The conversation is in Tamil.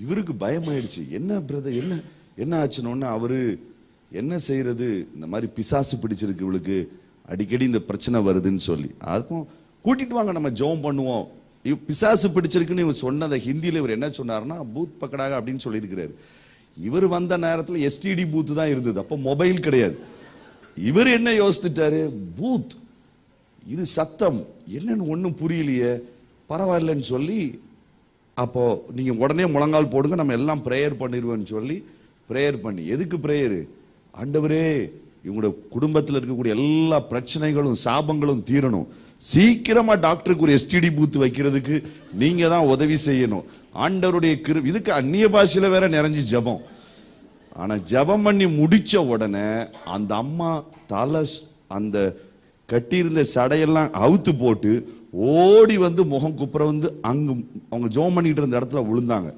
இவருக்கு பயமாயிடுச்சு. என்ன பிரதர், என்ன என்ன ஆச்சுன்னு அவரு என்ன செய்யறது, இந்த மாதிரி பிசாசு பிடிச்சிருக்கு இவளுக்கு, அடிக்கடி இந்த பிரச்சனை வருதுன்னு சொல்லி, அப்போ கூட்டிட்டு வாங்க நம்ம ஜெபம் பண்ணுவோம். பிசாசு பிடிச்சிருக்குன்னு இவர் சொன்னதை ஹிந்தியில இவர் என்ன சொன்னார்னா பூத் பக்கடாக அப்படின்னு சொல்லியிருக்கிறாரு. இவர் வந்த நேரத்தில் எஸ்டிடி பூத் தான் இருந்தது, அப்போ மொபைல் கிடையாது. இவர் என்ன யோசித்துட்டாரு, பூத் இது சத்தம் என்னன்னு ஒன்றும் புரியலையே, பரவாயில்லன்னு சொல்லி அப்போ நீங்க உடனே முழங்கால் போடுங்க, நம்ம எல்லாம் பிரேயர் பண்ணிடுவோம்னு சொல்லி பிரேயர் பண்ணி, எதுக்கு பிரேயர், ஆண்டவரே இவங்களோட குடும்பத்தில் இருக்கக்கூடிய எல்லா பிரச்சனைகளும் சாபங்களும் தீரணும், சீக்கிரமா டாக்டருக்கு ஒரு எஸ்டிடி பூத் வைக்கிறதுக்கு நீங்க தான் உதவி செய்யணும், ஆண்டவருடைய இதுக்கு அந்நிய பாஷையில வேற நிறைஞ்சு ஜபம். ஆனா ஜபம் பண்ணி முடிச்ச உடனே அந்த அம்மா தலை அந்த கட்டியிருந்த சடையெல்லாம் அவுத்து போட்டு ஓடி வந்து முகம் குப்புற வந்து அங்கு அவங்க ஜெபம் பண்ணிட்டு இருந்த இடத்துல விழுந்தாங்க.